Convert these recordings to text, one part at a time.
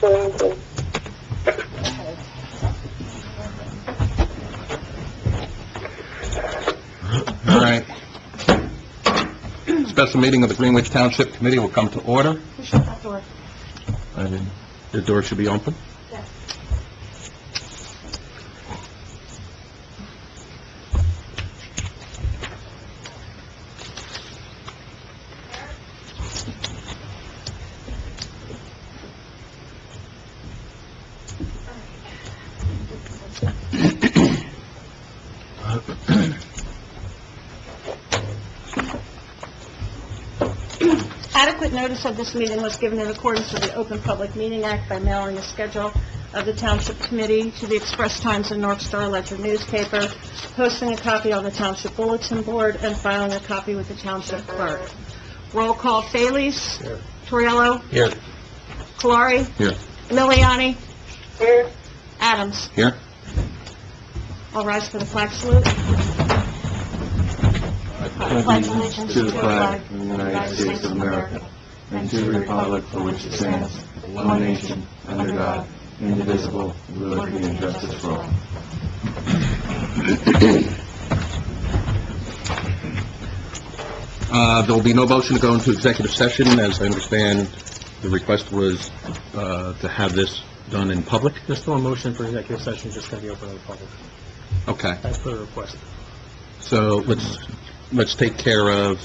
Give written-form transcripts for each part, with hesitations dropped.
All right. Special meeting of the Greenwich Township Committee will come to order. Who shut that door? The door should be open. Yes. Adequate notice of this meeting was given in accordance with the Open Public Meeting Act by mailing a schedule of the Township Committee to the Express Times and North Star Ledger newspaper, posting a copy on the Township Bulletin Board, and filing a copy with the Township Clerk. Roll call: Felice. Here. Torriello. Here. Colari. Here. Miliani. Here. Adams. Here. All rise for the flag salute. I pledge allegiance to the flag of the United States of America and to the republic for which it stands, one nation, under God, indivisible, with liberty and justice for all. There will be no motion to go into executive session. As I understand, the request was to have this done in public. There's still a motion for executive session, just going to be open to the public. Okay. As per the request. So let's take care of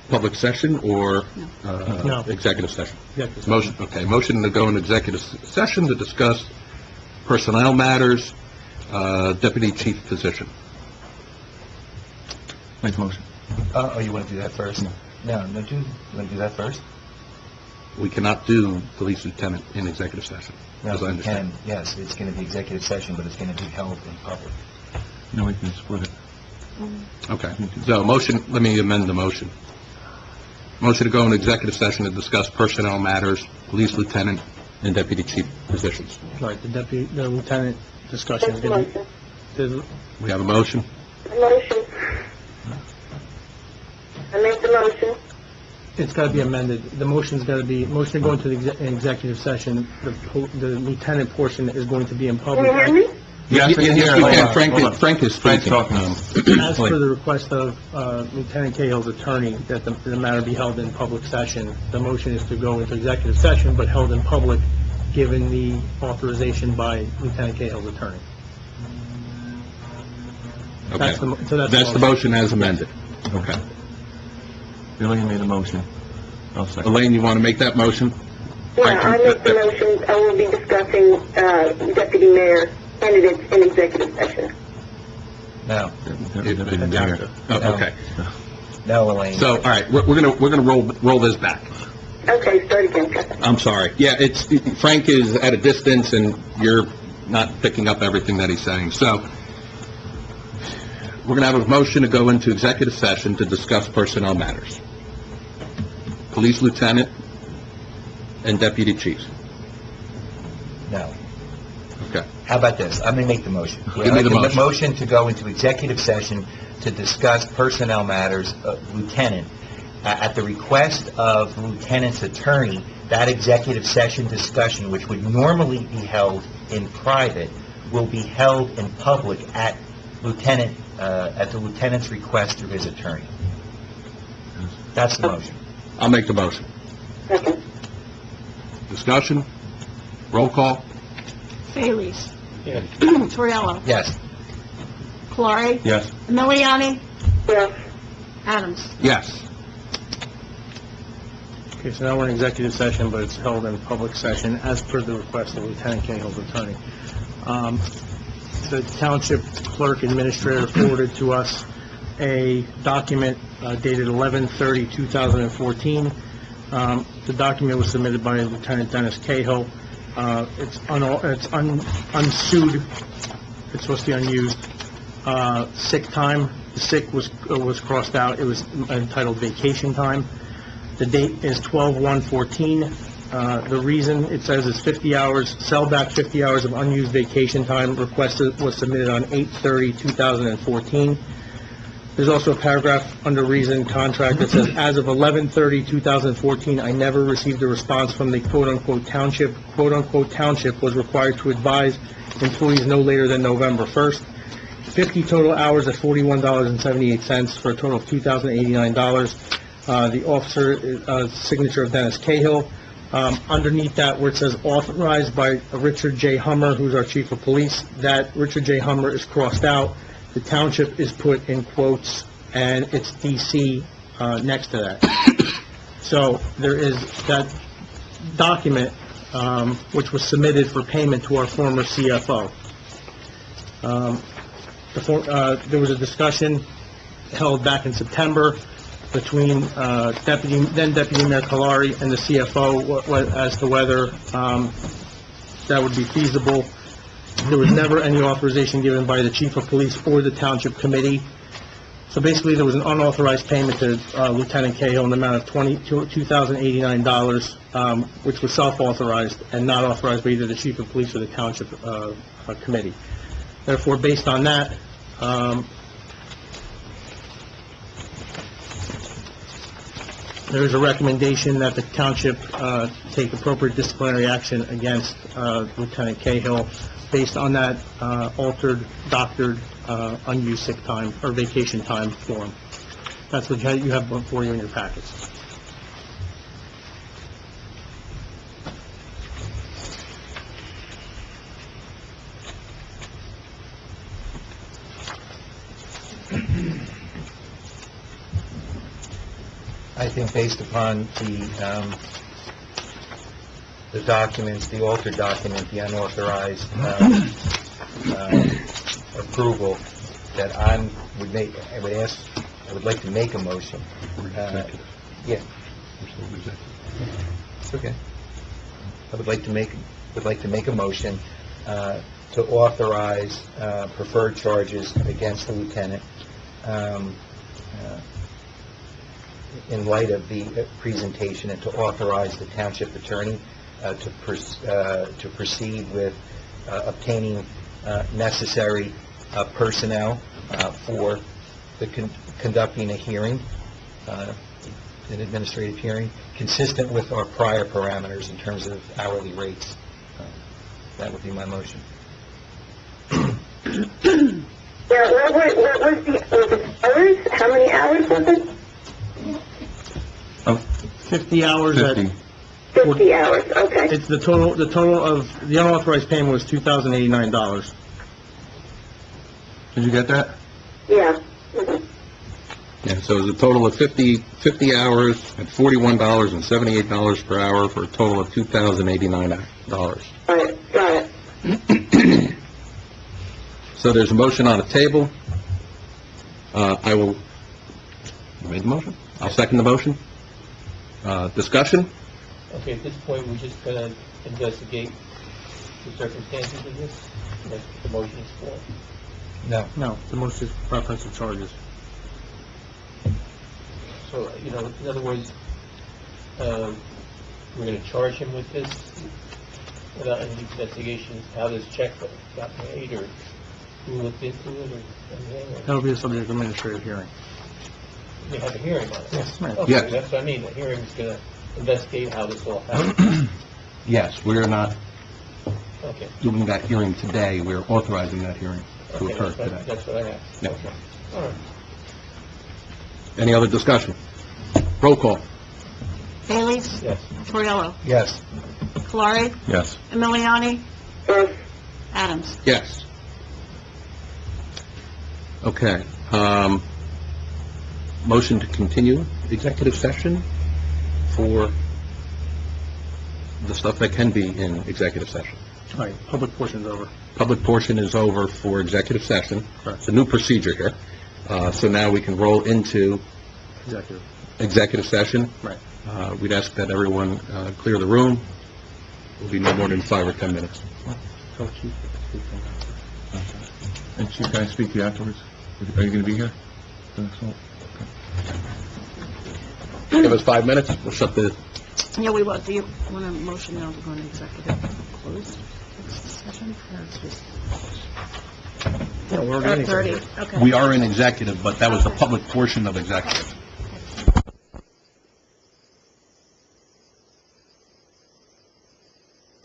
public session or No. executive session. Executive session. Motion, okay, motion to go into executive session to discuss personnel matters, deputy chief position. Make motion. Oh, you want to do that first? No, you want to do that first? We cannot do police lieutenant in executive session, No, as I we understand. can, yes, it's going to be executive session, but it's going to be held in public. No, we can split it. Okay, so motion, let me amend the motion. Motion to go into executive session to discuss personnel matters, police lieutenant, and deputy chief positions. Right, the lieutenant discussion is going to be... We have a motion? Motion. I make the motion. It's got to be amended. The motion's got to be, motion to go into the executive session, the lieutenant portion is going to be in Can public. you hear me? Yes, you can. Frank is Frank's speaking. talking. As per the request of Lieutenant Cahill's attorney, that the matter be held in public session, the motion is to go into executive session, but held in public, given the authorization by Lieutenant Cahill's attorney. Okay. So That's the motion as amended. Okay. Billy made a motion. I'll second. Elaine, you want to make that motion? Yeah, I make the motion. I will be discussing deputy mayor candidates in executive session. No, Deputy Mayor. Oh, okay. no, Elaine. So, all right, we're gonna roll this back. Okay, start again. I'm sorry. Yeah, Frank is at a distance, and you're not picking up everything that he's saying. So, we're gonna have a motion to go into executive session to discuss personnel matters. Police lieutenant and deputy chiefs. No. Okay. How about this? I'm going to make the motion. Give me the motion. Motion to go into executive session to discuss personnel matters, lieutenant. At the request of the lieutenant's attorney, that executive session discussion, which would normally be held in private, will be held in public at the lieutenant's request through his attorney. That's the motion. I'll make the motion. Second. Discussion? Roll call? Felice. Yeah. Torriello. Yes. Colari. Yes. Miliani. Yes. Adams. Yes. Okay, so now we're in executive session, but it's held in public session, as per the request of Lieutenant Cahill's attorney. The township clerk administrator forwarded to us a document dated 11/30/2014. The document was submitted by Lieutenant Dennis Cahill. It's unsued. It's supposed to be unused. Sick time. The sick was crossed out. It was entitled vacation time. The date is 12/1/14. The reason, it says, is 50 hours, sell back 50 hours of unused vacation time requested, was submitted on 8/30/2014. There's also a paragraph under reason contract that says, as of 11/30/2014, I never received a response from the quote-unquote township. Quote-unquote township was required to advise employees no later than November 1st. 50 total hours at $41.78 for a total of $2,089. The officer, signature of Dennis Cahill. Underneath that, where it says authorized by Richard J. Hummer, who's our chief of police, that Richard J. Hummer is crossed out. The township is put in quotes, and it's DC next to that. So there is that document, which was submitted for payment to our former CFO. There was a discussion held back in September between then Deputy Mayor Kalari and the CFO as to whether that would be feasible. There was never any authorization given by the chief of police or the township committee. So basically, there was an unauthorized payment to Lieutenant Cahill in the amount of $2,089, which was self-authorized and not authorized by either the chief of police or the township committee. Therefore, based on that, there is a recommendation that the township take appropriate disciplinary action against Lieutenant Cahill based on that altered, doctored, unused sick time or vacation time form. That's what you have before you in your packets. I think based upon the documents, the altered document, the unauthorized approval, that I would like to make a motion. Yeah. It's okay. I would like to make a motion to authorize preferred charges against the lieutenant in light of the presentation, and to authorize the township attorney to proceed with obtaining necessary personnel for conducting a hearing, an administrative hearing, consistent with our prior parameters in terms of hourly rates. That would be my motion. Yeah, what was the hours? How many hours was it? 50 hours at... 50 hours, okay. It's the total of, the unauthorized payment was $2,089. Did you get that? Yeah. Mhm. Yeah, so it's a total of 50 hours at $41.78 per hour for a total of $2,089. All right, got it. So there's a motion on the table. You made the motion? I'll second the motion. Discussion? Okay, at this point, we're just going to investigate the circumstances of this. That's what the motion is for. No, the most is preference of charges. So, in other words, we're going to charge him with this without any investigation, how this check got made, or who looked into it, or anything? That will be a subject of administrative hearing. You have a hearing on it? Yes, right. Okay, Yes. that's what I mean. The hearing is going to investigate how this all happened. Yes, we're not Okay. doing that hearing today. We're authorizing that hearing to Okay, occur today. that's what I asked. Yeah. Okay. All right. Any other discussion? Roll call. Bailey? Yes. Torriello? Yes. Clark? Yes. Emiliani? Yes. Adams? Yes. Okay, motion to continue executive session for the stuff that can be in executive session. All right, public portion's over. Public portion is over for executive session. Correct. It's a new procedure here. So now we can roll into Executive. executive session. Right. We'd ask that everyone clear the room. It'll be no more than 5 or 10 minutes. So, Chief, speak to him. And Chief, can I speak to you afterwards? Are you going to be here? for the next one? Give us 5 minutes, we'll shut the... Yeah, we will. Do you want a motion now to go into executive closed session? Or it's just... Yeah, we're Or getting 30, somewhere. okay. We are in executive, but that was the public portion of executive.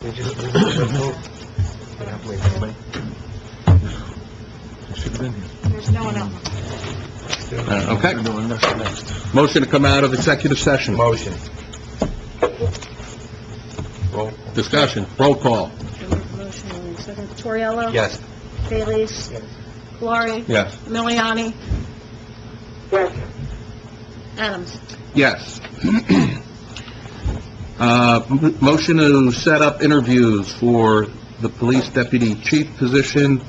We just vote. We have to wait for somebody. Should have been here. There's no one else. Okay. We're doing this next. Motion to come out of executive session. Motion. Roll. Discussion, roll call. Motion, second, Toriello? Yes. Bailey's? Yes. Valori? Yes. Miliani? Yes. Adams? Yes. Motion to set up interviews for the police deputy chief position,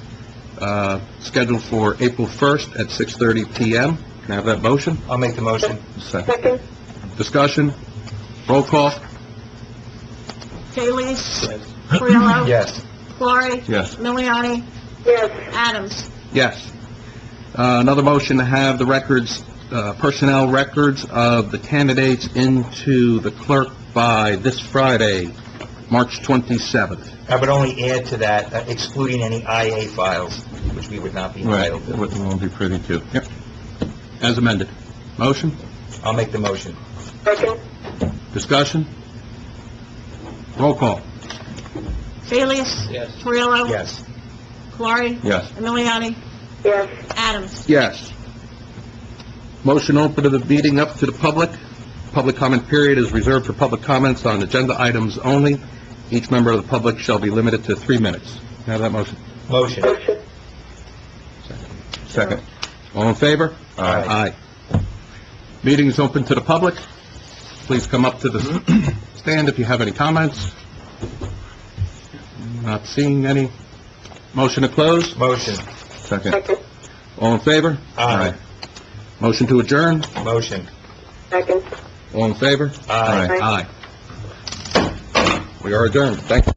scheduled for April 1st at 6:30 PM. Can I have that motion? I'll make the motion. Second. Second? Discussion, roll call. Bailey's? Yes. Toriello? Yes. Valori? Yes. Miliani? Yes. Adams? Yes. Another motion to have the records, personnel records of the candidates into the clerk by this Friday, March 27th. I would only add to that, excluding any IA files, which we would not be Right, entitled to. what we won't be privy to. Yep. As amended. Motion? I'll make the motion. Second? Discussion? Roll call. Bailey's? Yes. Toriello? Yes. Valori? Yes. Miliani? Yes. Adams? Yes. Motion open to the meeting up to the public. Public comment period is reserved for public comments on agenda items only. Each member of the public shall be limited to 3 minutes. Can I have that motion? Motion. Motion? Second. All in favor? Aye. Aye. Meeting is open to the public. Please come up to the stand if you have any comments. Not seeing any. Motion to close? Motion. Second. Second? All in favor? Aye. Motion to adjourn? Motion. Second? All in favor? Aye. Aye. We are adjourned. Thank you.